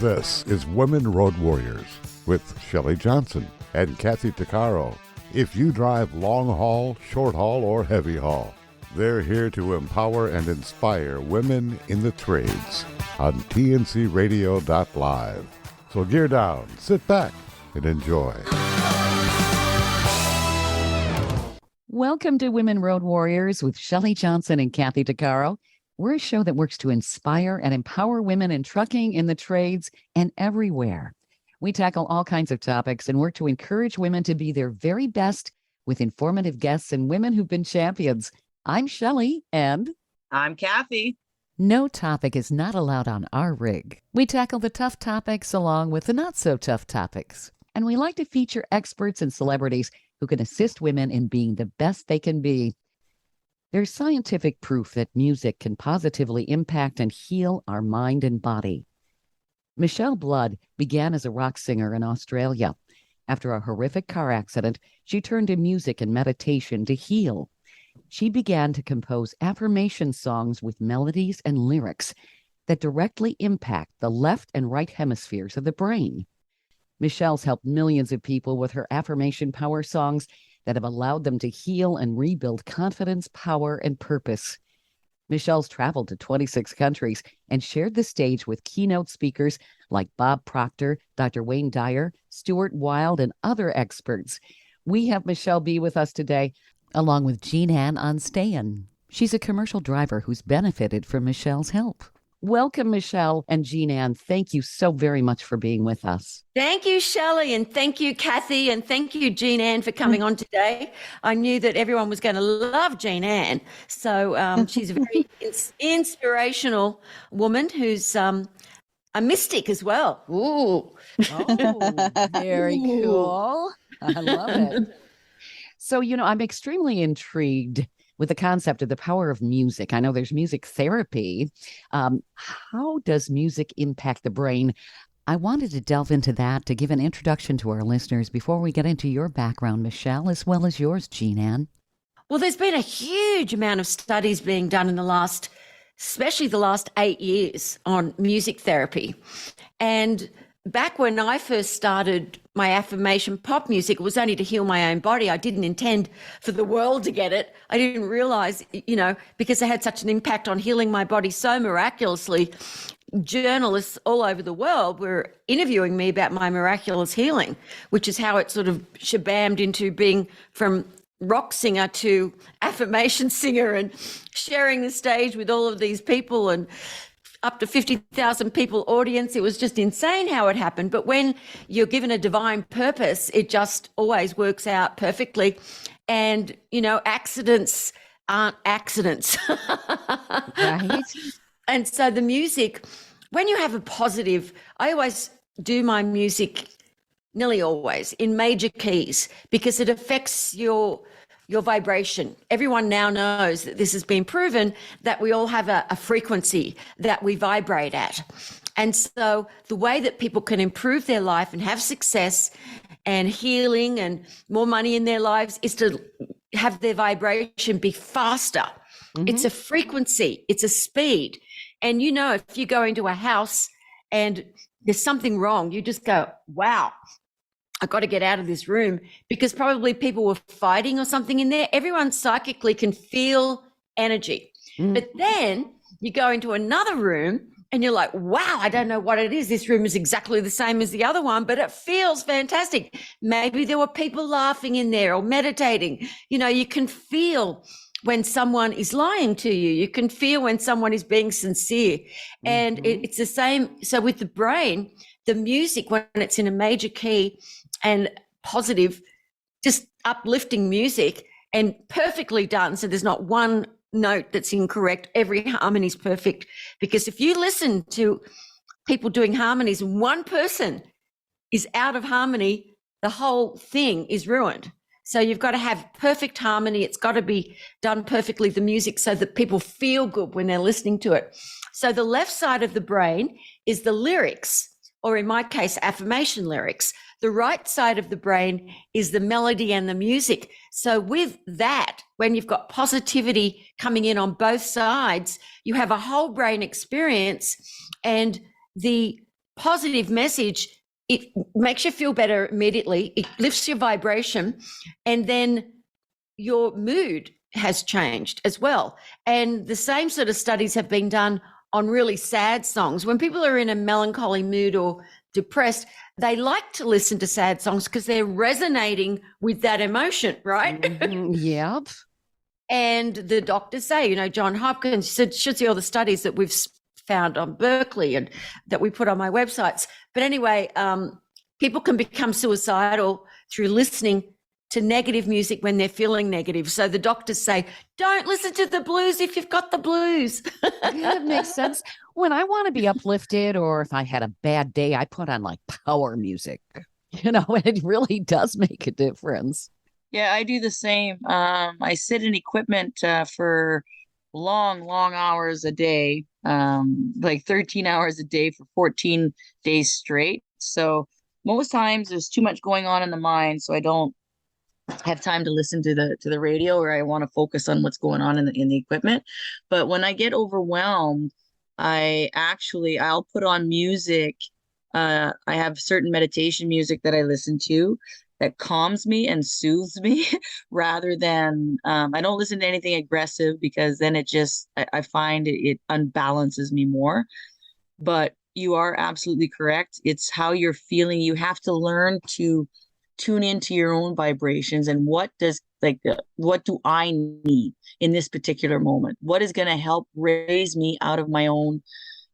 This is Women Road Warriors with Shelley Johnson and Kathy Tuccaro. If you drive long haul, short haul, or heavy haul, they're here to empower and inspire women in the trades on tncradio.live. So gear down, sit back, and enjoy. Welcome to Women Road Warriors with Shelley Johnson and Kathy Tuccaro. We're a show that works to inspire and empower women in trucking, in the trades, and everywhere. We tackle all kinds of topics and work to encourage women to be their very best with informative guests and women who've been champions. I'm Shelley, and I'm Kathy. No topic is not allowed on our rig. We tackle the tough topics along with the not-so-tough topics. And we like to feature experts and celebrities who can assist women in being the best they can be. There's scientific proof that music can positively impact and heal our mind and body. Michele Blood began as a rock singer in Australia. After a horrific car accident, she turned to music and meditation to heal. She began to compose affirmation songs with melodies and lyrics that directly impact the left and right hemispheres of the brain. Michele's helped millions of people with her affirmation power songs that have allowed them to heal and rebuild confidence, power, and purpose. Michele's traveled to 26 countries and shared the stage with keynote speakers like Bob Proctor, Dr. Wayne Dyer, Stuart Wilde, and other experts. We have Michele be with us today, along with Jean Ann on Stayin. She's a commercial driver who's benefited from Michele's help. Welcome, Michele and Jean Ann. Thank you so very much for being with us. Thank you, Shelley, and thank you, Kathy, and thank you, Jean Ann, for coming on today. I knew that everyone was going to love Jean Ann. So she's a very inspirational woman who's a mystic as well. Ooh. Oh, very cool. I love it. So, I'm extremely intrigued with the concept of the power of music. I know there's music therapy. How does music impact the brain? I wanted to delve into that to give an introduction to our listeners before we get into your background, Michele, as well as yours, Jean Ann. Well, there's been a huge amount of studies being done in especially the last 8 years on music therapy. And back when I first started my affirmation pop music, it was only to heal my own body. I didn't intend for the world to get it. I didn't realize, because it had such an impact on healing my body so miraculously. Journalists all over the world were interviewing me about my miraculous healing, which is how it sort of shabammed into being from rock singer to affirmation singer and sharing the stage with all of these people and up to 50,000 people audience. It was just insane how it happened. But when you're given a divine purpose, it just always works out perfectly. And, accidents aren't accidents. Right. And so the music, when you have a positive, I always do my music nearly always in major keys because it affects your vibration. Everyone now knows that this has been proven that we all have a frequency that we vibrate at. And so the way that people can improve their life and have success and healing and more money in their lives is to have their vibration be faster. Mm-hmm. It's a frequency, it's a speed. And if you go into a house and there's something wrong, you just go, wow, I've got to get out of this room, because probably people were fighting or something in there. Everyone psychically can feel energy. Mm. But then you go into another room and you're like, wow, I don't know what it is. This room is exactly the same as the other one, but it feels fantastic. Maybe there were people laughing in there or meditating. You can feel when someone is lying to you. You can feel when someone is being sincere. Mm-hmm. And it's the same. So with the brain, the music, when it's in a major key and positive, just uplifting music and perfectly done. So there's not one note that's incorrect. Every harmony is perfect. Because if you listen to people doing harmonies and one person is out of harmony, the whole thing is ruined. So you've got to have perfect harmony. It's got to be done perfectly, the music, so that people feel good when they're listening to it. So the left side of the brain is the lyrics, or in my case, affirmation lyrics. The right side of the brain is the melody and the music. So with that, when you've got positivity coming in on both sides, you have a whole brain experience, and the positive message, it makes you feel better immediately. It lifts your vibration, and then your mood has changed as well. And the same sort of studies have been done on really sad songs. When people are in a melancholy mood or depressed, they like to listen to sad songs because they're resonating with that emotion, right? Yep. And the doctors say, John Hopkins should see all the studies that we've found on Berkeley and that we put on my websites. But anyway, people can become suicidal through listening to negative music when they're feeling negative. So the doctors say, don't listen to the blues if you've got the blues. Yeah, it makes sense. When I want to be uplifted, or if I had a bad day, I put on like power music, and it really does make a difference. Yeah, I do the same. I sit in equipment for long, long hours a day, like 13 hours a day for 14 days straight. So most times there's too much going on in the mind, so I don't have time to listen to the radio, or I want to focus on what's going on in the equipment. But when I get overwhelmed, I'll put on music. I have certain meditation music that I listen to that calms me and soothes me rather than I don't listen to anything aggressive, because then I find it unbalances me more. But you are absolutely correct. It's how you're feeling. You have to learn to tune into your own vibrations, and what do I need in this particular moment? What is going to help raise me out of my own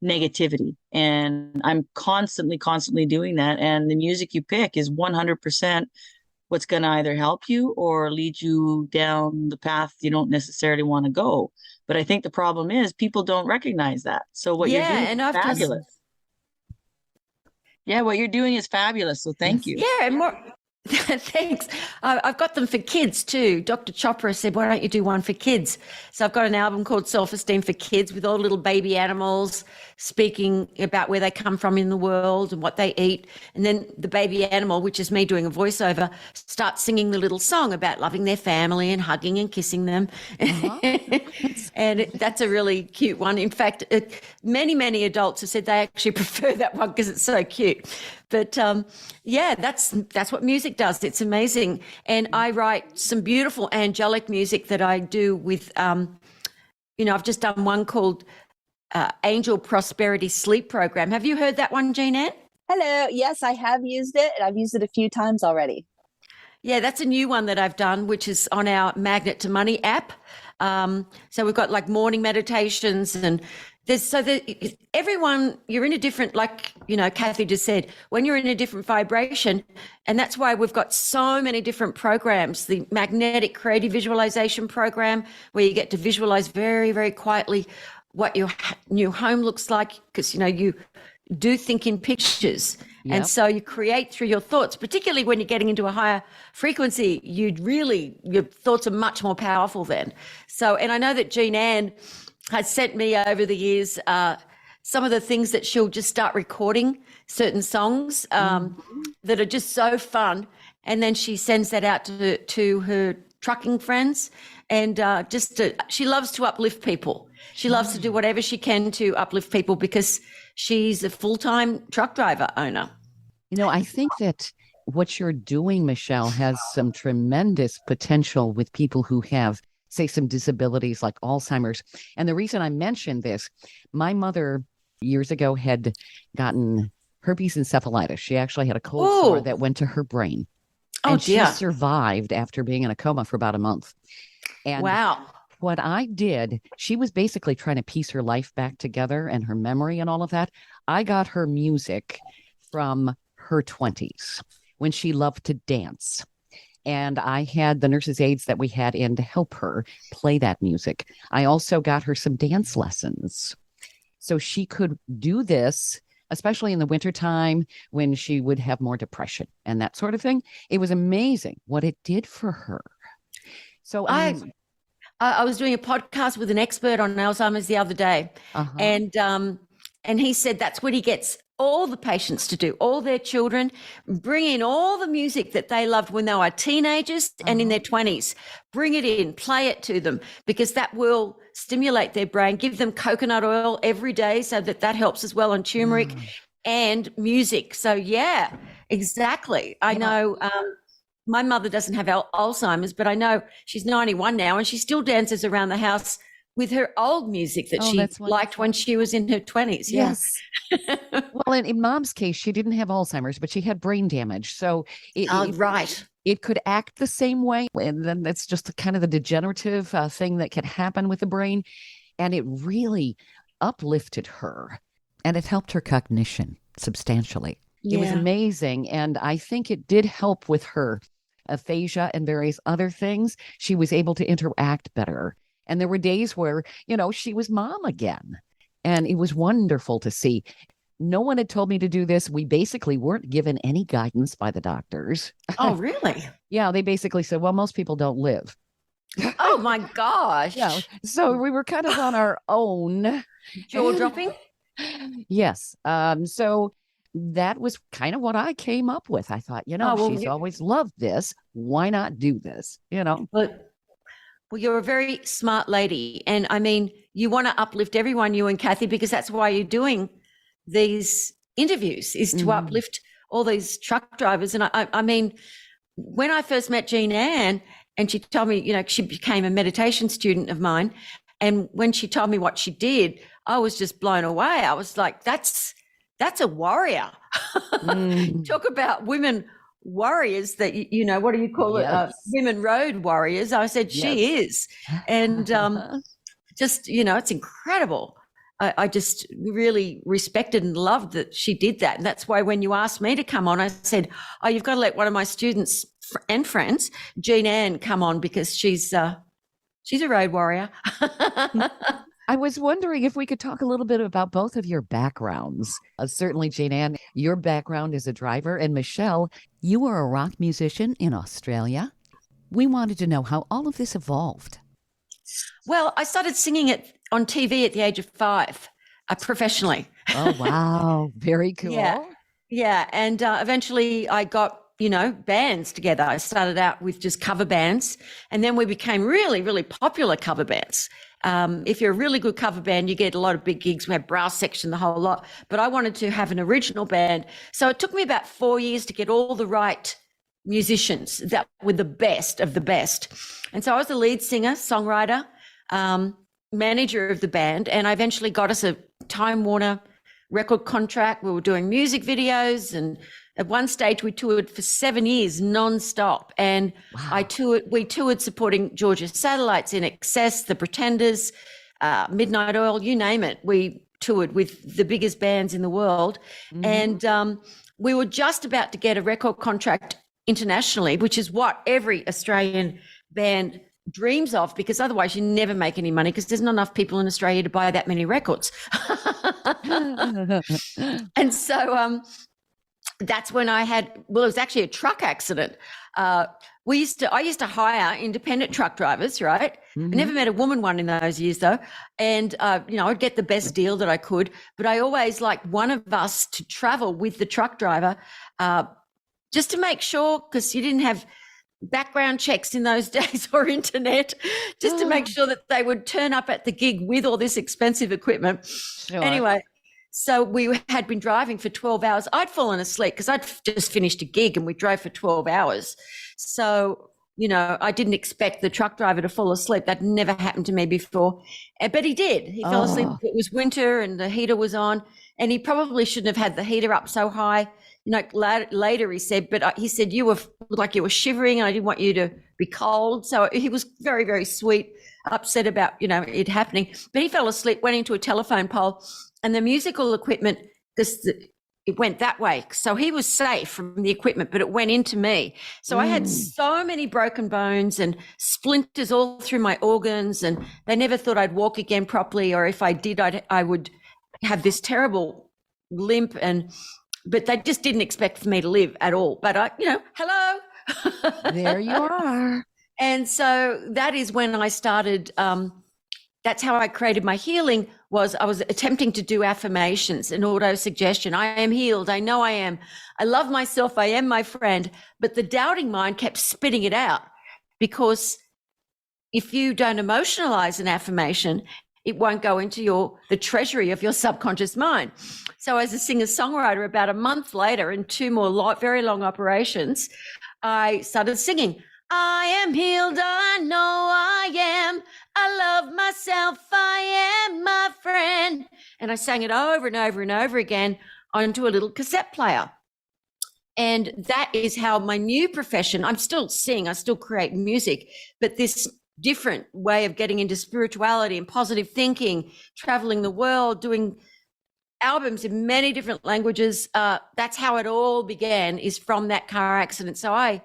negativity? And I'm constantly doing that. And the music you pick is 100% what's going to either help you or lead you down the path you don't necessarily want to go. But I think the problem is people don't recognize that. So what you're doing is fabulous. Yeah, what you're doing is fabulous. So thank you. Yeah, and more. Thanks. I've got them for kids too. Dr. Chopra said, why don't you do one for kids? So I've got an album called Self-Esteem for Kids with all little baby animals speaking about where they come from in the world and what they eat. And then the baby animal, which is me doing a voiceover, starts singing the little song about loving their family and hugging and kissing them. And that's a really cute one. In fact, many adults have said they actually prefer that one because it's so cute. But yeah, that's what music does. It's amazing. And I write some beautiful angelic music that I do with, I've just done one called Angel Prosperity Sleep Program. Have you heard that one, Jean-Anne? Hello. Yes, I have used it. And I've used it a few times already. Yeah, that's a new one that I've done, which is on our Magnet to Money app. So we've got like morning meditations, and everyone, you're in a different, like, Kathy just said, when you're in a different vibration, and that's why we've got so many different programs. The Magnetic Creative Visualization Program, where you get to visualize very, very quietly what your new home looks like, because, you do think in pictures. Yep. And so you create through your thoughts, particularly when you're getting into a higher frequency, your thoughts are much more powerful then. So, and I know that Jean-Anne has sent me over the years some of the things that she'll just start recording certain songs that are just so fun. And then she sends that out to her trucking friends. And she loves to uplift people. She loves to do whatever she can to uplift people because she's a full-time truck driver owner. I think that what you're doing, Michele, has some tremendous potential with people who have, say, some disabilities like Alzheimer's. And the reason I mentioned this, my mother years ago had gotten herpes encephalitis. She actually had a cold sore that went to her brain. And she survived after being in a coma for about a month. And wow. What I did, she was basically trying to piece her life back together and her memory and all of that. I got her music from her 20s when she loved to dance. And I had the nurses' aides that we had in to help her play that music. I also got her some dance lessons so she could do this, especially in the wintertime when she would have more depression and that sort of thing. It was amazing what it did for her. So I was doing a podcast with an expert on Alzheimer's the other day, and he said that's what he gets all the patients to do, all their children, bring in all the music that they loved when they were teenagers and in their 20s. Bring it in, play it to them, because that will stimulate their brain. Give them coconut oil every day so that helps as well, and turmeric. and music. So yeah, exactly. I know my mother doesn't have Alzheimer's, but I know she's 91 now and she still dances around the house with her old music that she liked when she was in her 20s. Yes. Well, in Mom's case, she didn't have Alzheimer's, but she had brain damage. So it could act the same way. And then that's just kind of the degenerative thing that can happen with the brain. And it really uplifted her and it helped her cognition substantially. It was amazing. And I think it did help with her aphasia and various other things. She was able to interact better. And there were days where, she was Mom again. And it was wonderful to see. No one had told me to do this. We basically weren't given any guidance by the doctors. Oh, really? Yeah, they basically said, well, most people don't live. Oh, my gosh. Yeah. So we were kind of on our own. Jaw-dropping? Yes. So that was kind of what I came up with. I thought, she's always loved this. Why not do this? Well, you're a very smart lady. And I mean, you want to uplift everyone, you and Kathy, because that's why you're doing these interviews, is to uplift all these truck drivers. And I mean, when I first met Jean Ann and she told me, she became a meditation student of mine. And when she told me what she did, I was just blown away. I was like, that's a warrior. Talk about women warriors that, what do you call it? Women road warriors. I said, she is. And just, it's incredible. I just really respected and loved that she did that. And that's why when you asked me to come on, I said, oh, you've got to let one of my students and friends, Jean Ann, come on because she's a road warrior. I was wondering if we could talk a little bit about both of your backgrounds. Certainly, Jean Ann, your background as a driver, and Michele, you were a rock musician in Australia. We wanted to know how all of this evolved. Well, I started singing it on TV at the age of 5, professionally. Oh, wow. Very cool. Yeah. And eventually I got bands together. I started out with just cover bands, and then we became really, really popular cover bands. If you're a really good cover band, you get a lot of big gigs. We had brass section, the whole lot. But I wanted to have an original band. So it took me about 4 years to get all the right musicians that were the best of the best. And so I was the lead singer, songwriter, manager of the band. And I eventually got us a Time Warner record contract. We were doing music videos, and at one stage we toured for 7 years non-stop. And we toured supporting Georgia Satellites, In Excess, The Pretenders, Midnight Oil, you name it. We toured with the biggest bands in the world. And we were just about to get a record contract internationally, which is what every Australian band dreams of, because otherwise you never make any money because there's not enough people in Australia to buy that many records. And so that's when it was actually a truck accident. I used to hire independent truck drivers, right? I never met a woman one in those years though. And, I'd get the best deal that I could, but I always liked one of us to travel with the truck driver, just to make sure, because you didn't have background checks in those days or internet, just to make sure that they would turn up at the gig with all this expensive equipment. Sure. Anyway, so we had been driving for 12 hours. I'd fallen asleep because I'd just finished a gig and we drove for 12 hours. So, I didn't expect the truck driver to fall asleep. That never happened to me before. But he did. He fell asleep. It was winter and the heater was on, and he probably shouldn't have had the heater up so high. Later he said, but he said, you looked like you were shivering and I didn't want you to be cold. So he was very, very sweet, upset about, it happening. But he fell asleep, went into a telephone pole, and the musical equipment, it went that way. So he was safe from the equipment, but it went into me. So I had so many broken bones and splinters all through my organs, and they never thought I'd walk again properly, or if I did, I would have this terrible limp, but they just didn't expect for me to live at all. But hello. There you are. And so that is when I started, that's how I created my healing. I was attempting to do affirmations and auto-suggestion. I am healed. I know I am. I love myself. I am my friend. But the doubting mind kept spitting it out, because if you don't emotionalize an affirmation it won't go into the treasury of your subconscious mind. So as a singer-songwriter, about a month later, in two more very long operations, I started singing, I am healed, I know I am. I love myself, I am my friend. And I sang it over and over and over again onto a little cassette player. And that is how my new profession, I'm still sing, I still create music, but this different way of getting into spirituality and positive thinking, traveling the world, doing albums in many different languages. That's how it all began, is from that car accident. So I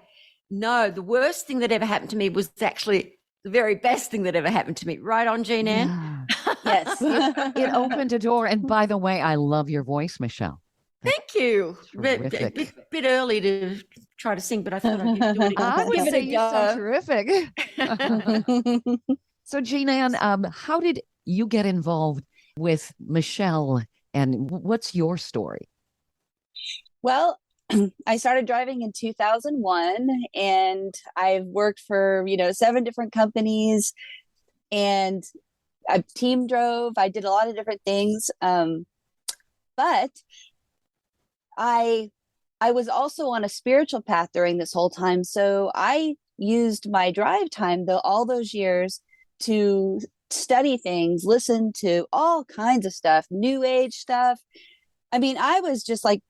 know the worst thing that ever happened to me was actually the very best thing that ever happened to me. Right on, Jean Ann? Yeah. Yes. It opened a door. And by the way, I love your voice, Michele. Thank you. Terrific. Bit early to try to sing, but I thought I'd do it again. I would Give it say a you sound go. terrific. So, Jean Ann, how did you get involved with Michele, and what's your story? Well, I started driving in 2001, and I've worked for, 7 different companies, and I team drove. I did a lot of different things. But I was also on a spiritual path during this whole time. So I used my drive time, though, all those years to study things, listen to all kinds of stuff, new age stuff. I mean, I was just like,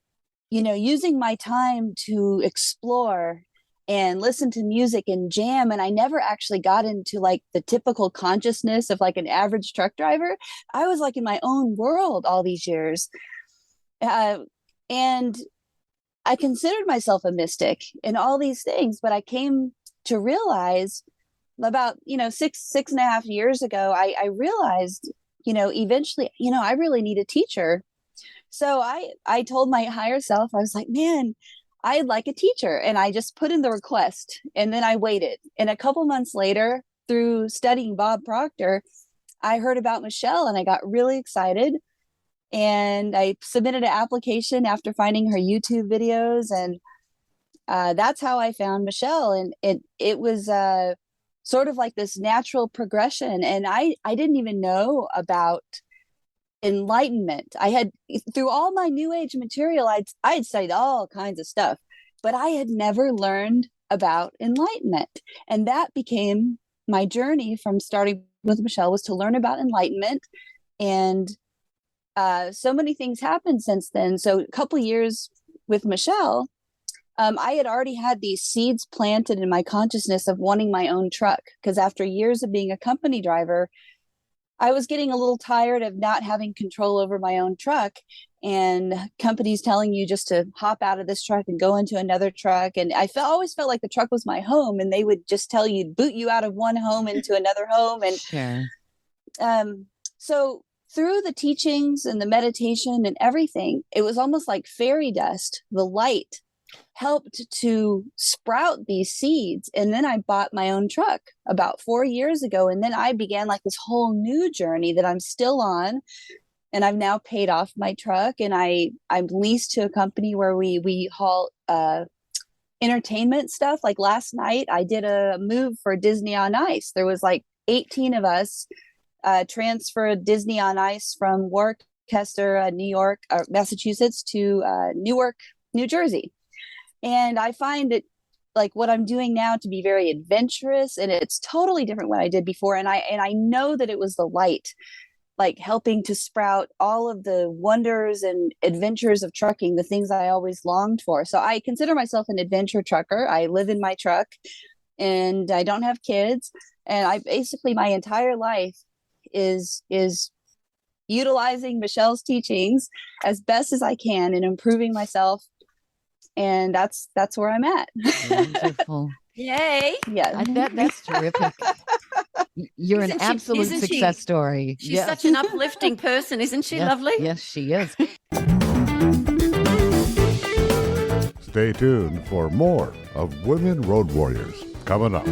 using my time to explore and listen to music and jam. And I never actually got into like the typical consciousness of like an average truck driver. I was like in my own world all these years. And I considered myself a mystic in all these things, but I came to realize about, 6.5 years ago, I realized, eventually, I really need a teacher. So I told my higher self, I was like, man, I'd like a teacher. And I just put in the request, and then I waited. And a couple months later, through studying Bob Proctor, I heard about Michele, and I got really excited. And I submitted an application after finding her YouTube videos. And that's how I found Michele. And it was sort of like this natural progression. And I didn't even know about enlightenment. I had, through all my new age material, I'd studied all kinds of stuff, but I had never learned about enlightenment. And that became my journey from starting with Michele, was to learn about enlightenment. And so many things happened since then. So a couple of years with Michele, I had already had these seeds planted in my consciousness of wanting my own truck, because after years of being a company driver, I was getting a little tired of not having control over my own truck, and companies telling you just to hop out of this truck and go into another truck. And I always felt like the truck was my home, and they would just tell you, boot you out of one home into another home. And Sure. So through the teachings and the meditation and everything, it was almost like fairy dust. The light helped to sprout these seeds. And then I bought my own truck about 4 years ago. And then I began like this whole new journey that I'm still on. And I've now paid off my truck, and I'm leased to a company where we haul entertainment stuff. Like last night, I did a move for Disney on Ice. There was like 18 of us transferred Disney on Ice from Worcester, New York, Massachusetts, to Newark, New Jersey. And I find it, like what I'm doing now, to be very adventurous, and it's totally different what I did before. And I know that it was the light, like helping to sprout all of the wonders and adventures of trucking, the things I always longed for. So I consider myself an adventure trucker. I live in my truck, and I don't have kids. And I basically, my entire life is utilizing Michele's teachings as best as I can and improving myself. And that's where I'm at. Wonderful. Yay. Yeah. That's terrific. You're an absolute success story. She's Yes. such an uplifting person, isn't she? Yes, Lovely. Yes, she is. Stay tuned for more of Women Road Warriors coming up.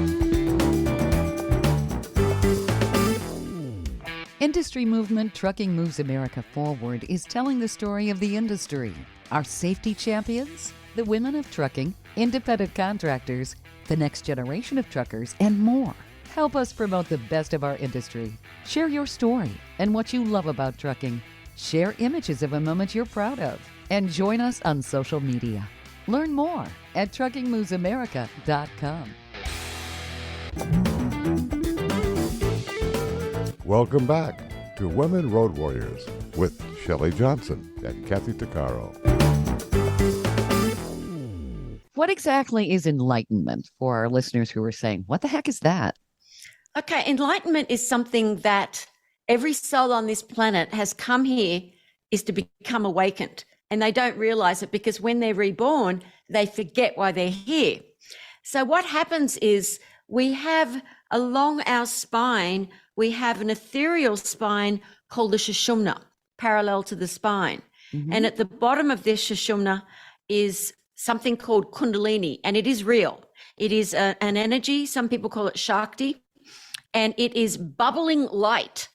Industry movement Trucking Moves America Forward is telling the story of the industry. Our safety champions, the women of trucking, independent contractors, the next generation of truckers, and more. Help us promote the best of our industry. Share your story and what you love about trucking. Share images of a moment you're proud of. And join us on social media. Learn more at truckingmovesamerica.com. Welcome back to Women Road Warriors with Shelley Johnson and Kathy Tuccaro. What exactly is enlightenment for our listeners who are saying, what the heck is that? Okay, enlightenment is something that every soul on this planet has come here is to become awakened. And they don't realize it because when they're reborn, they forget why they're here. So what happens is we have along our spine, we have an ethereal spine called the Sushumna, parallel to the spine. Mm-hmm. And at the bottom of this Sushumna is something called Kundalini, and it is real. It is an energy. Some people call it Shakti. And it is bubbling light.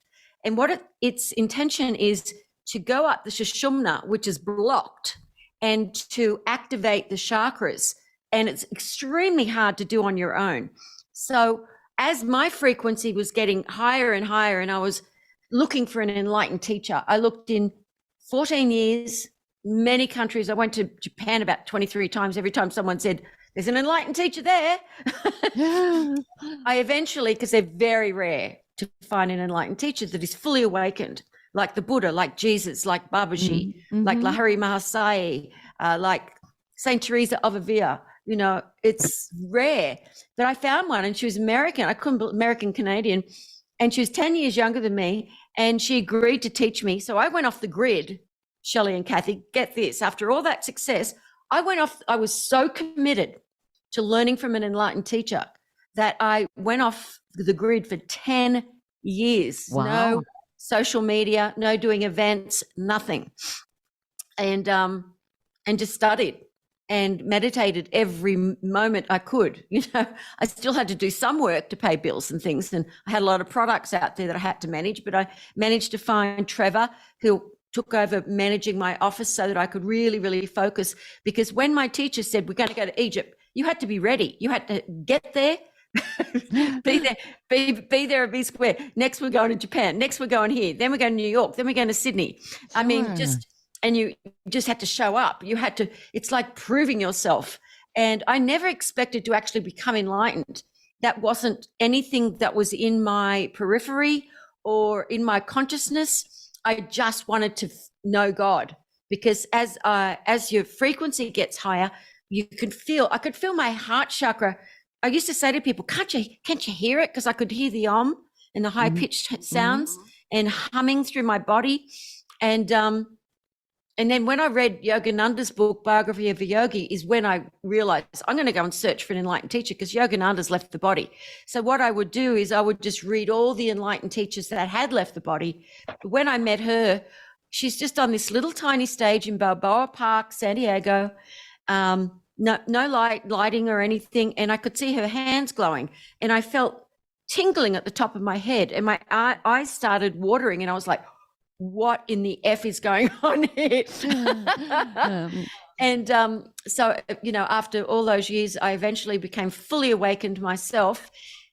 And what its intention is to go up the Sushumna, which is blocked, and to activate the chakras. And it's extremely hard to do on your own. So as my frequency was getting higher and higher, and I was looking for an enlightened teacher, I looked in 14 years, many countries. I went to Japan about 23 times. Every time someone said, there's an enlightened teacher there. I eventually, because they're very rare to find an enlightened teacher that is fully awakened, like the Buddha, like Jesus, like Babaji, like Lahiri Mahasaya, like Saint Teresa of Avila. You know, it's rare. But I found one, and she was American. I couldn't believe, American Canadian, and she was 10 years younger than me, and she agreed to teach me. So I went off the grid, Shelley and Kathy. Get this, after all that success, I went off. I was so committed to learning from an enlightened teacher that I went off the grid for 10 years. Wow. No social media, no doing events, nothing. And just studied and meditated every moment I could. You know, I still had to do some work to pay bills and things. And I had a lot of products out there that I had to manage, but I managed to find Trevor, who took over managing my office so that I could really, really focus. Because when my teacher said, we're going to go to Egypt, you had to be ready. You had to get there, be there, be there and be square. Next, we're going to Japan. Next, we're going here. Then we're going to New York. Then we're going to Sydney. Sure. I mean, and you just had to show up. You had to, it's like proving yourself. And I never expected to actually become enlightened. That wasn't anything that was in my periphery or in my consciousness. I just wanted to know God, because as your frequency gets higher, I could feel my heart chakra. I used to say to people, can't you hear it? Because I could hear the and the high pitched sounds and humming through my body. And then when I read Yogananda's book, Biography of a Yogi, is when I realized I'm going to go and search for an enlightened teacher, because Yogananda's left the body. So what I would do is I would just read all the enlightened teachers that had left the body. When I met her, she's just on this little tiny stage in Balboa Park, San Diego. No lighting or anything. And I could see her hands glowing, and I felt tingling at the top of my head, and my eyes started watering, and I was like, what in the F is going on here? And so, you know, after all those years, I eventually became fully awakened myself.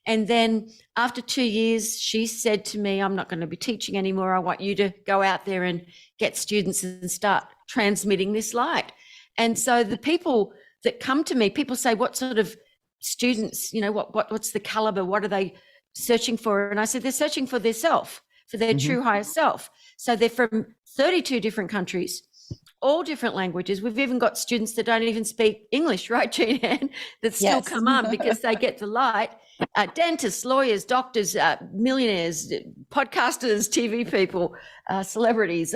And then after 2 years, she said to me, I'm not going to be teaching anymore. I want you to go out there and get students and start transmitting this light. And so the people that come to me, people say, what sort of students, you know, what's the caliber? What are they searching for? And I said, they're searching for their self, for their true higher self. So they're from 32 different countries, all different languages. We've even got students that don't even speak English, right, Jean-Anne, that still come on because they get the light. Dentists, lawyers, doctors, millionaires, podcasters, TV people, celebrities,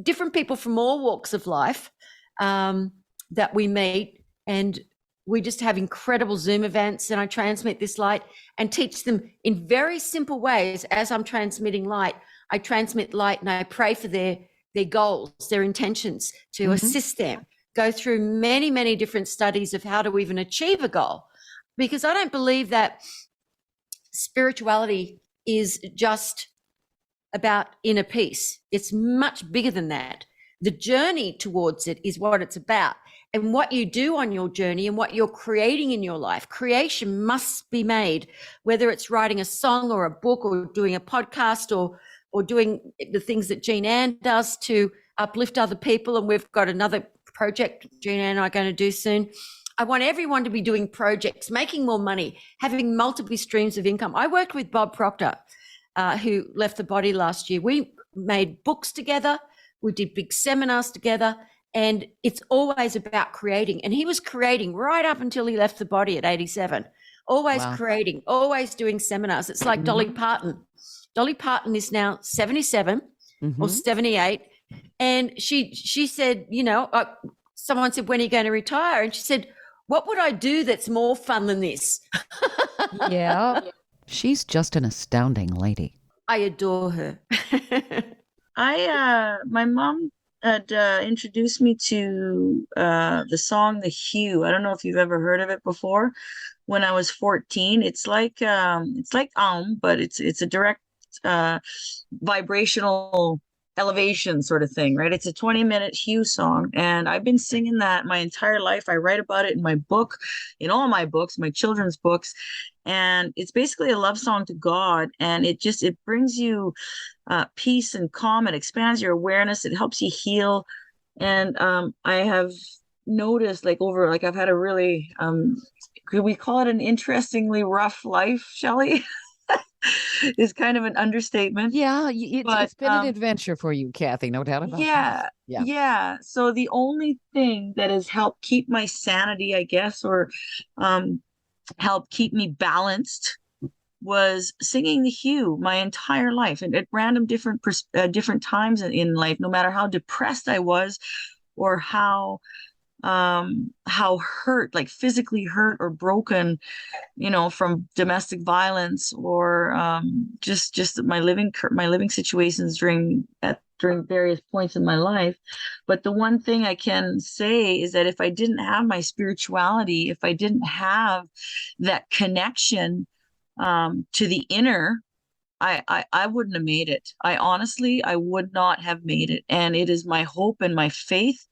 different people from all walks of life that we meet. And we just have incredible Zoom events, and I transmit this light and teach them in very simple ways. As I'm transmitting light, I transmit light and I pray for their goals, their intentions, to assist them go through many, many different studies of how to even achieve a goal. Because I don't believe that spirituality is just about inner peace. It's much bigger than that. The journey towards it is what it's about. And what you do on your journey and what you're creating in your life, creation must be made, whether it's writing a song or a book or doing a podcast or doing the things that Jean Ann does to uplift other people. And we've got another project Jean Ann and I are going to do soon. I want everyone to be doing projects, making more money, having multiple streams of income. I worked with Bob Proctor, who left the body last year. We made books together. We did big seminars together. And it's always about creating. And he was creating right up until he left the body at 87. Always creating, always doing seminars. It's like Dolly Parton. Dolly Parton is now 77 or 78. And she said, someone said, when are you going to retire? And she said, what would I do that's more fun than this? Yeah. She's just an astounding lady. I adore her. My mom had introduced me to the song The Hue. I don't know if you've ever heard of it before. When I was 14, it's like but it's a direct vibrational elevation sort of thing, right? It's a 20-minute Hue song, and I've been singing that my entire life. I write about it in my book, in all my books, my children's books, and it's basically a love song to God, and it brings you peace and calm. It expands your awareness. It helps you heal. And I have noticed I've had a really, could we call it an interestingly rough life, Shelley? Is kind of an understatement. Yeah, it's been an adventure for you, Kathy, no doubt about that. Yeah. So the only thing that has helped keep my sanity, I guess, or helped keep me balanced was singing The Hue my entire life, and at random different times in life, no matter how depressed I was or how hurt, like physically hurt or broken, from domestic violence or just my living situations during various points in my life. But the one thing I can say is that if I didn't have my spirituality, if I didn't have that connection to the inner, I wouldn't have made it. I would not have made it. And it is my hope and my faith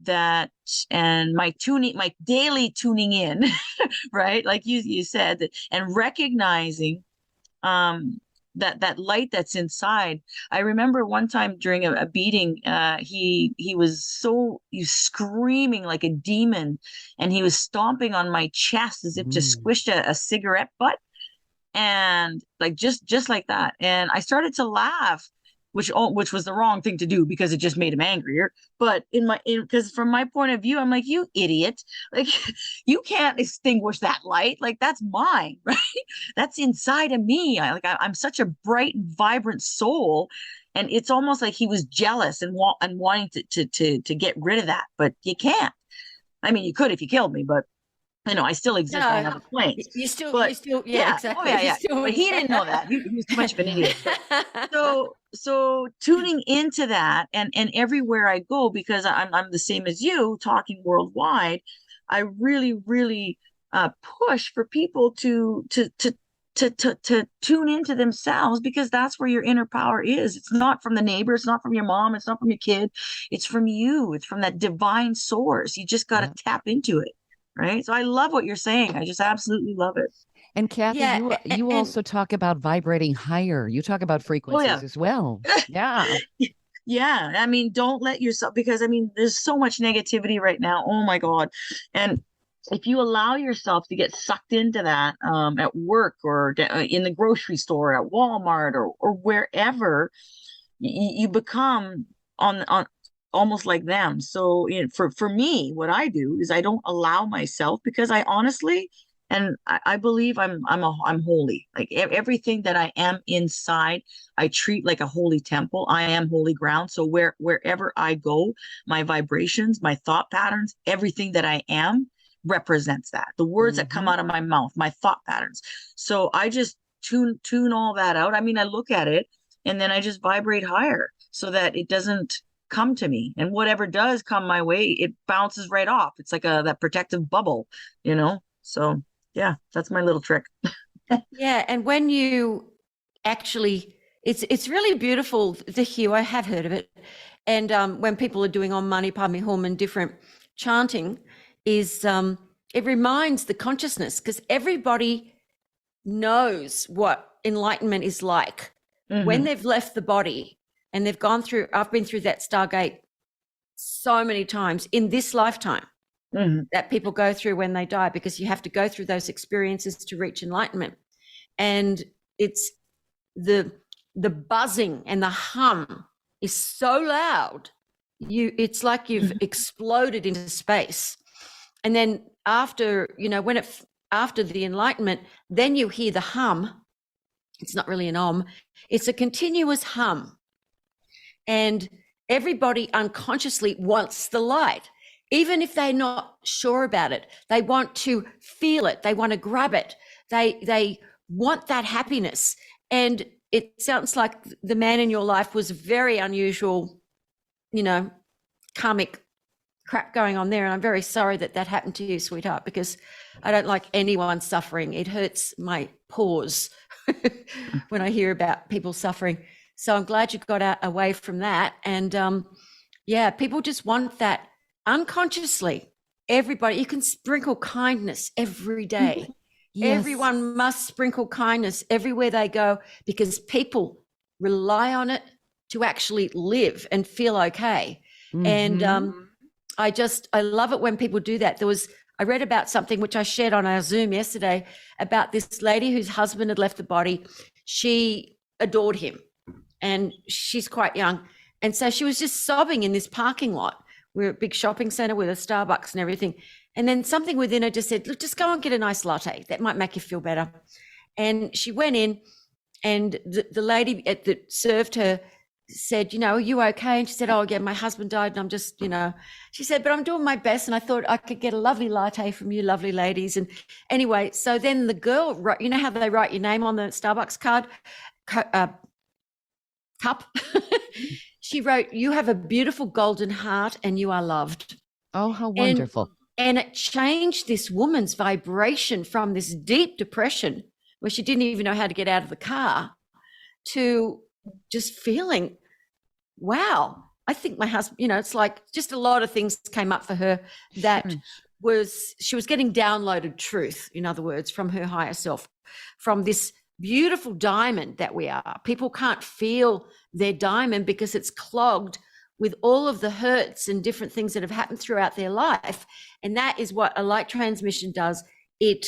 and my daily tuning in, right? Like you said, and recognizing that light that's inside. I remember one time during a beating, he was screaming like a demon, and he was stomping on my chest as if to squish a cigarette butt. And just like that. And I started to laugh, which was the wrong thing to do because it just made him angrier. But because from my point of view, I'm like, you idiot, like you can't extinguish that light. Like that's mine, right? That's inside of me. I'm such a bright and vibrant soul. And it's almost like he was jealous and wanting to get rid of that, but you can't. I mean, you could if you killed me, but I still exist on other planes. You still, exactly. Oh, yeah. But he didn't know that. He was too much of an idiot. So tuning into that, and everywhere I go, because I'm the same as you, talking worldwide, I really, really push for people to tune into themselves, because that's where your inner power is. It's not from the neighbor. It's not from your mom. It's not from your kid. It's from you. It's from that divine source. You just got to tap into it. Right. So I love what you're saying. I just absolutely love it. And Kathy, you also talk about vibrating higher. You talk about frequencies as well. Yeah. Yeah. I mean, don't let yourself, because there's so much negativity right now. Oh my God. And if you allow yourself to get sucked into that at work or in the grocery store, at Walmart or wherever, you become on almost like them. So for me, what I do is I don't allow myself, because I honestly, and I believe I'm holy. Like everything that I am inside, I treat like a holy temple. I am holy ground. So wherever I go, my vibrations, my thought patterns, everything that I am represents that. The words that come out of my mouth, my thought patterns. So I just tune all that out. I look at it, and then I just vibrate higher so that it doesn't come to me, and whatever does come my way, it bounces right off. It's like that protective bubble, so yeah, that's my little trick. Yeah. And when you actually, it's really beautiful, The Hue, I have heard of it. And when people are doing Om Mani Padme Hum and different chanting, is it reminds the consciousness, because everybody knows what enlightenment is like when they've left the body and they've gone through. I've been through that Stargate so many times in this lifetime that people go through when they die, because you have to go through those experiences to reach enlightenment. And it's the buzzing and the hum is so loud, it's like you've exploded into space. And then after, after the enlightenment, then you hear the hum. It's not really an om, it's a continuous hum. And everybody unconsciously wants the light, even if they're not sure about it. They want to feel it, they want to grab it, they want that happiness. And it sounds like the man in your life was very unusual, karmic crap going on there. And I'm very sorry that happened to you, sweetheart, because I don't like anyone suffering. It hurts my paws when I hear about people suffering. So I'm glad you got away from that. And people just want that unconsciously. Everybody, you can sprinkle kindness every day. Yes. Everyone must sprinkle kindness everywhere they go, because people rely on it to actually live and feel okay. And I love it when people do that. I read about something which I shared on our Zoom yesterday about this lady whose husband had left the body. She adored him, and she's quite young. And so she was just sobbing in this parking lot. We're a big shopping center with a Starbucks and everything. And then something within her just said, look, just go and get a nice latte. That might make you feel better. And she went in, and the lady that served her said, are you okay? And she said, oh yeah, my husband died, and I'm just, she said, but I'm doing my best, and I thought I could get a lovely latte from you lovely ladies. And anyway, so then the girl, how they write your name on the Starbucks cup? She wrote, you have a beautiful golden heart and you are loved. Oh, how wonderful. And it changed this woman's vibration from this deep depression where she didn't even know how to get out of the car to just feeling, wow, I think my husband, it's like just a lot of things came up for her that she was getting downloaded truth, in other words, from her higher self, from this beautiful diamond that we are. People can't feel their diamond because it's clogged with all of the hurts and different things that have happened throughout their life. And that is what a light transmission does. It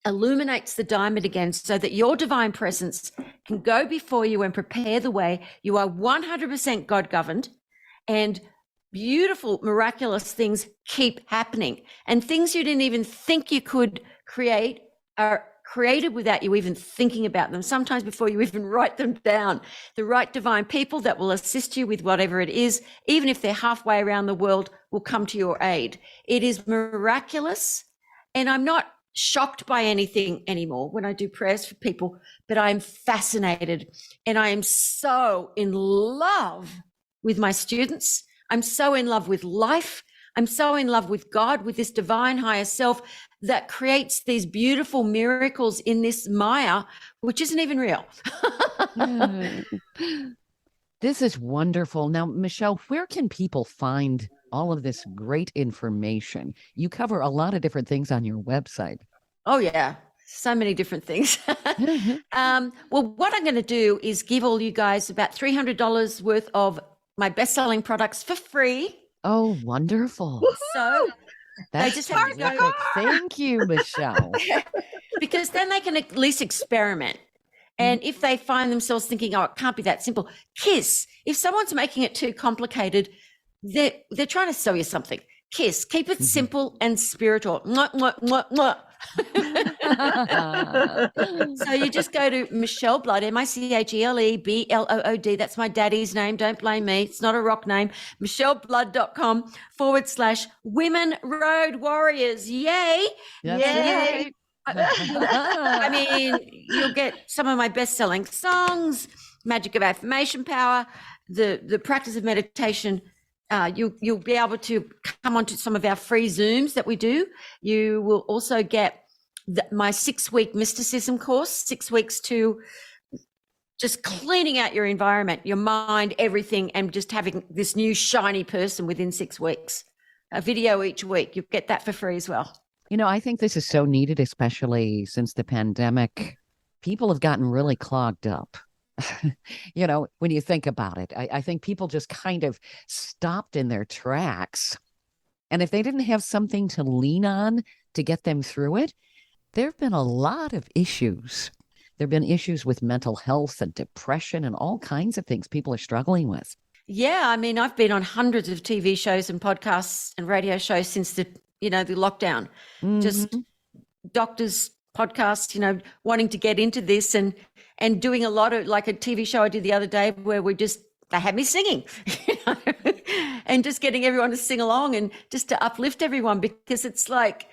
illuminates the diamond again so that your divine presence can go before you and prepare the way. You are 100% God-governed, and beautiful, miraculous things keep happening. And things you didn't even think you could create are created without you even thinking about them, sometimes before you even write them down. The right divine people that will assist you with whatever it is, even if they're halfway around the world, will come to your aid. It is miraculous, and I'm not shocked by anything anymore when I do prayers for people, but I'm fascinated, and I am so in love with my students. I'm so in love with life. I'm so in love with God, with this divine higher self that creates these beautiful miracles in this Maya, which isn't even real. This is wonderful. Now, Michele, where can people find all of this great information? You cover a lot of different things on your website. Oh, yeah. So many different things. Well, what I'm going to do is give all you guys about $300 worth of my best-selling products for free. Oh, wonderful. So that's they just have to go. Thank you, Michele. Because then they can at least experiment. And if they find themselves thinking, oh, it can't be that simple, KISS. If someone's making it too complicated, they're trying to sell you something. KISS. Keep it simple and spiritual. Mwah, mwah, mwah, mwah. So you just go to Michele Blood, MICHELEBLOOD. That's my daddy's name. Don't blame me. It's not a rock name. MichelleBlood.com/Women Road Warriors. Yay. That's Yay. I mean, you'll get some of my best-selling songs, Magic of Affirmation Power, the practice of meditation. You'll be able to come onto some of our free Zooms that we do. You will also get my 6-week mysticism course, 6 weeks to just cleaning out your environment, your mind, everything, and just having this new shiny person within 6 weeks. A video each week. You get that for free as well. I think this is so needed, especially since the pandemic. People have gotten really clogged up. When you think about it, I think people just kind of stopped in their tracks. And if they didn't have something to lean on to get them through it, there have been a lot of issues. There have been issues with mental health and depression and all kinds of things people are struggling with. Yeah, I mean, I've been on hundreds of TV shows and podcasts and radio shows since the lockdown. Mm-hmm. Just doctors' podcasts, wanting to get into this and doing a lot of, like a TV show I did the other day where they had me singing, and just getting everyone to sing along and just to uplift everyone, because it's like,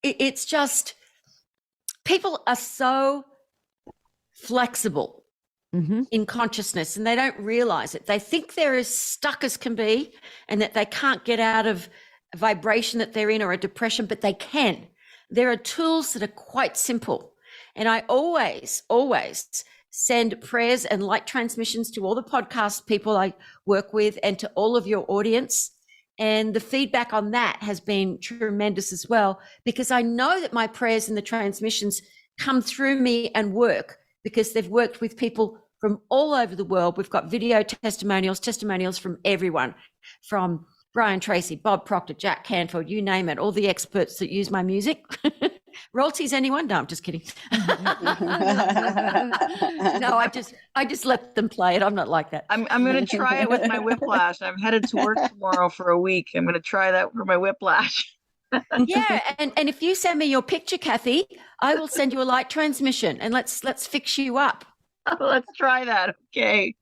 it's just, people are so flexible in consciousness, and they don't realize it. They think they're as stuck as can be and that they can't get out of a vibration that they're in or a depression, but they can. There are tools that are quite simple. And I always send prayers and light transmissions to all the podcast people I work with and to all of your audience. And the feedback on that has been tremendous as well, because I know that my prayers and the transmissions come through me and work, because they've worked with people from all over the world. We've got video testimonials from everyone, from Brian Tracy, Bob Proctor, Jack Canfield, you name it, all the experts that use my music. Royalties, anyone? No, I'm just kidding. No, I just let them play it. I'm not like that. I'm going to try it with my whiplash. I'm headed to work tomorrow for a week. I'm going to try that for my whiplash. Yeah, and if you send me your picture, Kathy, I will send you a light transmission, and let's fix you up. Oh, let's try that. Okay.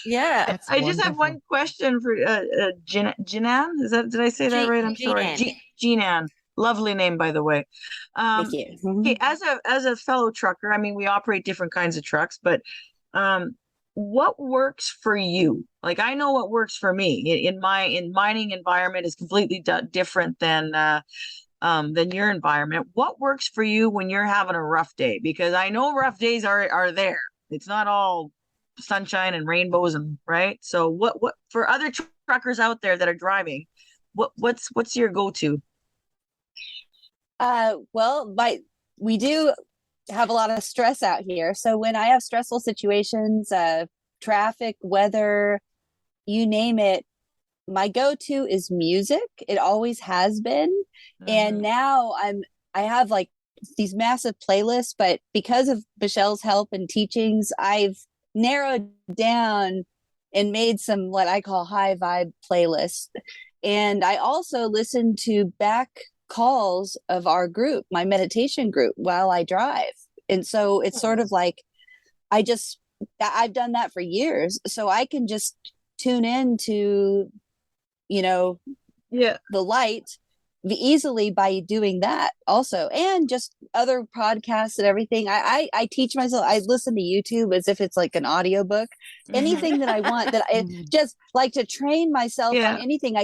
Yeah. That's I just have one question for Jinan. Did I say that right? I'm sorry. Jinan. Lovely name, by the way. Thank you. Okay, as a fellow trucker, I mean, we operate different kinds of trucks, but what works for you? Like, I know what works for me. In mining environment is completely different than your environment. What works for you when you're having a rough day? Because I know rough days are there. It's not all sunshine and rainbows, and right. So what for other truckers out there that are driving, what's your go-to? Well, we do have a lot of stress out here. So when I have stressful situations, traffic, weather, you name it, my go-to is music. It always has been. And now I have like these massive playlists, but because of Michelle's help and teachings, I've narrowed down and made some what I call high vibe playlists. And I also listen to back calls of our group, my meditation group, while I drive. And so it's sort of like I've done that for years, so I can just tune in to the light easily by doing that also, and just other podcasts and everything. I teach myself, I listen to YouTube as if it's like an audiobook. Anything that I want, that I just like to train myself on anything.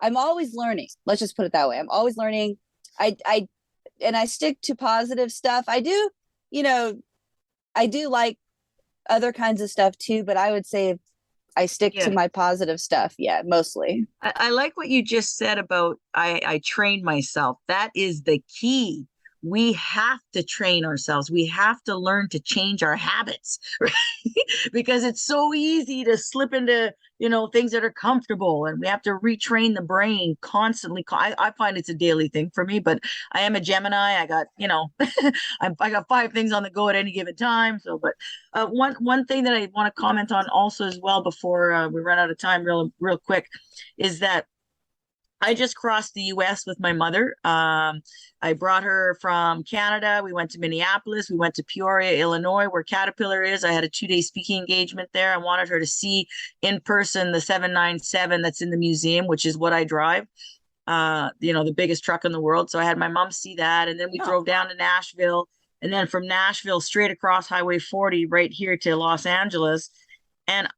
I'm always learning. Let's just put it that way. I'm always learning. I stick to positive stuff. I do like other kinds of stuff too, but I would say I stick to my positive stuff. Yeah, mostly. I like what you just said about I train myself. That is the key. We have to train ourselves. We have to learn to change our habits, right? Because it's so easy to slip into, things that are comfortable, and we have to retrain the brain constantly. I find it's a daily thing for me, but I am a Gemini. I got, I got 5 things on the go at any given time. So, but one thing that I want to comment on also as well before we run out of time real quick is that I just crossed the U.S. with my mother. I brought her from Canada. We went to Minneapolis. We went to Peoria, Illinois, where Caterpillar is. I had a 2-day speaking engagement there. I wanted her to see in person the 797 that's in the museum, which is what I drive, the biggest truck in the world. So I had my mom see that. And then we drove down to Nashville. And then from Nashville, straight across Highway 40, right here to Los Angeles. And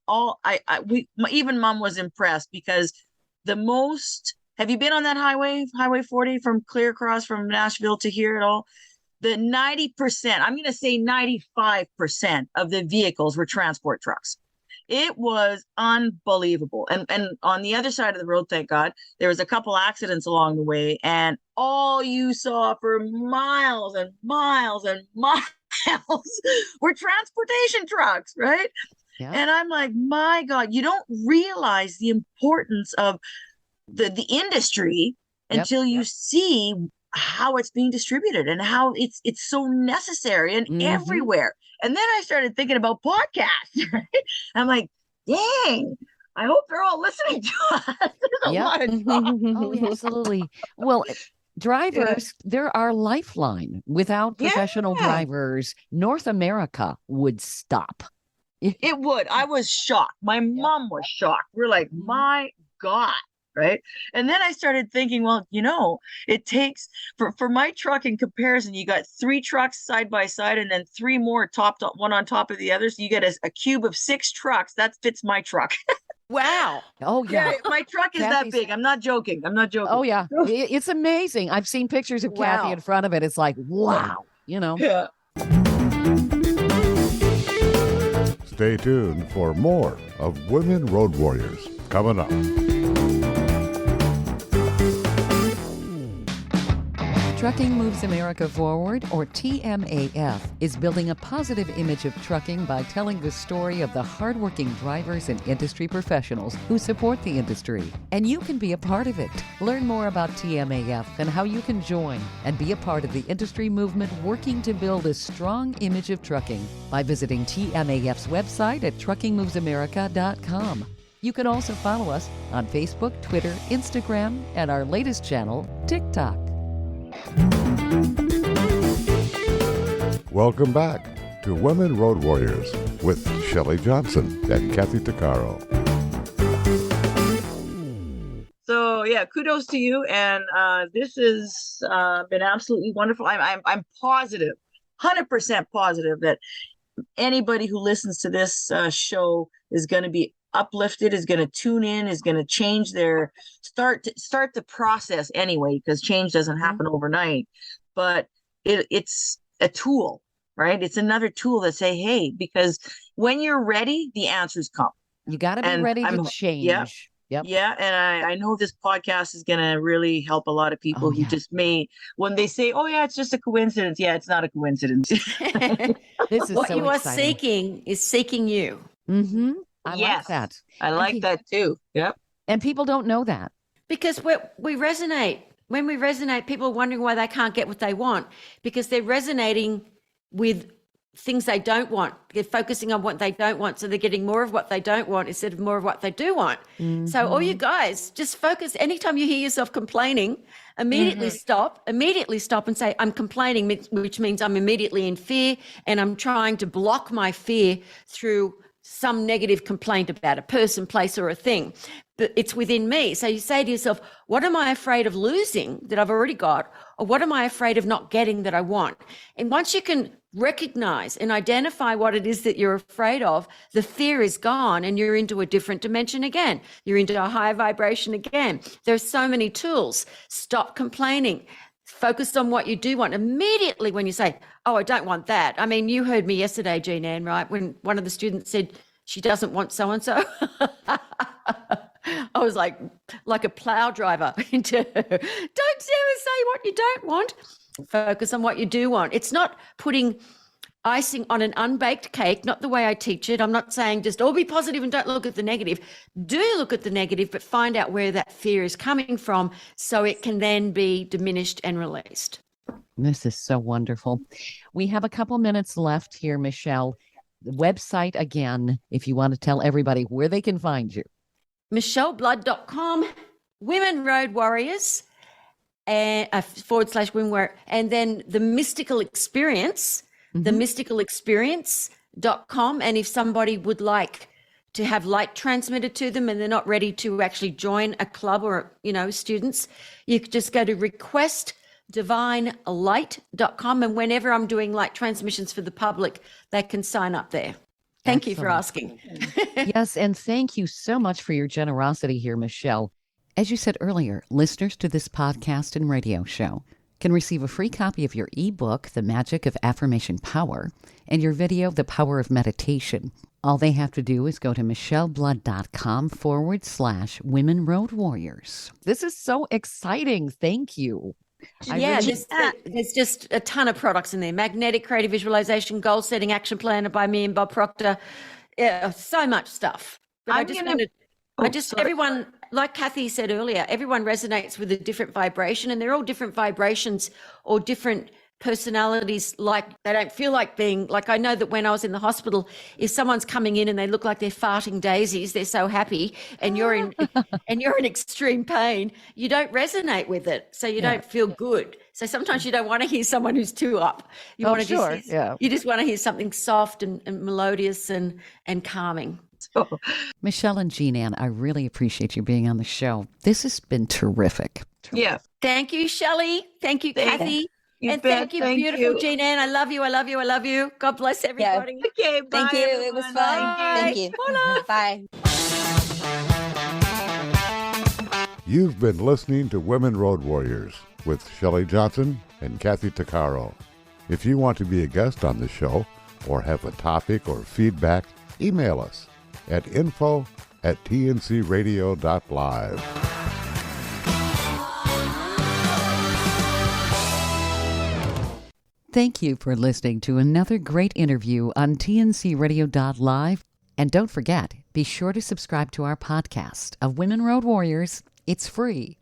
even Mom was impressed, because have you been on that highway 40 from clear across from Nashville to here at all? the 90%, I'm going to say 95% of the vehicles were transport trucks. It was unbelievable. And on the other side of the road, thank God, there was a couple accidents along the way, and all you saw for miles and miles and miles were transportation trucks, right? Yeah. And I'm like, my God, you don't realize the importance of the industry until you see how it's being distributed and how it's so necessary and everywhere. And then I started thinking about podcasts, right? I'm like, dang, I hope they're all listening to us. There's a lot of talk. Oh, absolutely. Well, drivers, they're our lifeline. Without professional drivers, North America would stop. It would. I was shocked. My mom was shocked. We're like, my God. Right. And then I started thinking, well, it takes for my truck in comparison, you got 3 trucks side by side and then 3 more one on top of the other. So you get a cube of 6 trucks. That fits my truck. Wow. Oh, yeah. My truck is that big. I'm not joking. Oh, yeah. It's amazing. I've seen pictures of Kathy in front of it. It's like, wow, Yeah. Stay tuned for more of Women Road Warriors coming up. Trucking Moves America Forward, or TMAF, is building a positive image of trucking by telling the story of the hardworking drivers and industry professionals who support the industry. And you can be a part of it. Learn more about TMAF and how you can join and be a part of the industry movement working to build a strong image of trucking by visiting TMAF's website at truckingmovesamerica.com. You can also follow us on Facebook, Twitter, Instagram, and our latest channel, TikTok. Welcome back to Women Road Warriors with Shelley Johnson and Kathy Tuccaro. So kudos to you, and this has been absolutely wonderful. I'm positive, 100% positive that anybody who listens to this show is going to be uplifted, is going to tune in, is going to change their start the process anyway, because change doesn't happen overnight. But it's a tool, right? It's another tool that say, hey, because when you're ready, the answers come. You got to be ready to change. Yep. Yeah. And I know this podcast is going to really help a lot of people who just when they say, oh, yeah, it's just a coincidence. Yeah, it's not a coincidence. This is what so you are exciting. seeking is seeking you. Mm-hmm. I like that. I like that too. Yep. And people don't know that. Because we resonate. When we resonate, people are wondering why they can't get what they want, because they're resonating with things they don't want. They're focusing on what they don't want. So they're getting more of what they don't want instead of more of what they do want. So all you guys, just focus. Anytime you hear yourself complaining, immediately stop and say, I'm complaining, which means I'm immediately in fear, and I'm trying to block my fear through some negative complaint about a person, place, or a thing. But it's within me. So you say to yourself, what am I afraid of losing that I've already got? Or what am I afraid of not getting that I want? And once you can recognize and identify what it is that you're afraid of, the fear is gone and you're into a different dimension again. You're into a higher vibration again. There's so many tools. Stop complaining. Focus on what you do want. Immediately when you say, oh, I don't want that. I mean, you heard me yesterday, Jean Ann, right? When one of the students said she doesn't want so-and-so. I was like a plow driver. Don't ever say what you don't want. Focus on what you do want. It's not putting icing on an unbaked cake, not the way I teach it. I'm not saying just be positive and don't look at the negative. Do look at the negative, but find out where that fear is coming from so it can then be diminished and released. This is so wonderful. We have a couple minutes left here, Michele. The website again, if you want to tell everybody where they can find you. MichelleBlood.com, Women Road Warriors, and / Women Warriors, and then the Mystical Experience, themysticalexperience.com. And if somebody would like to have light transmitted to them and they're not ready to actually join a club or, students, you could just go to requestdivinelight.com. And whenever I'm doing light transmissions for the public, they can sign up there. Thank you for asking. Yes, and thank you so much for your generosity here, Michele. As you said earlier, listeners to this podcast and radio show can receive a free copy of your ebook, The Magic of Affirmation Power, and your video, The Power of Meditation. All they have to do is go to micheleblood.com/Women Road Warriors. This is so exciting. Thank you. There's just a ton of products in there. Magnetic Creative Visualization, Goal Setting Action Planner by me and Bob Proctor. Yeah, so much stuff. But everyone, like Kathy said earlier, everyone resonates with a different vibration, and they're all different vibrations or different personalities. Like, they don't feel like being, like, I know that when I was in the hospital, if someone's coming in and they look like they're farting daisies, they're so happy, and you're in extreme pain, you don't resonate with it, so you don't feel good. So sometimes you don't want to hear someone who's too up. You want to you just want to hear something soft and melodious and calming. Michele and Jean Ann, I really appreciate you being on the show. This has been terrific. Yeah. Thank you, Shelley. Thank you, Kathy. Thank you, beautiful Jean Ann. I love you. I love you. I love you. God bless everybody. Yeah. Okay, bye. Thank you. Everyone. It was fun. Bye. Thank you. Bye. You've been listening to Women Road Warriors with Shelley Johnson and Kathy Tuccaro. If you want to be a guest on the show or have a topic or feedback, email us at info@tncradio.live. Thank you for listening to another great interview on tncradio.live. And don't forget, be sure to subscribe to our podcast of Women Road Warriors. It's free.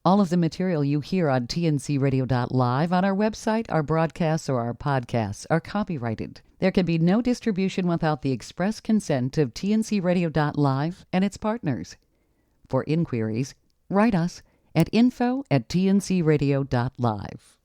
All of the material you hear on tncradio.live on our website, our broadcasts, or our podcasts are copyrighted. There can be no distribution without the express consent of tncradio.live and its partners. For inquiries, write us at info@tncradio.live.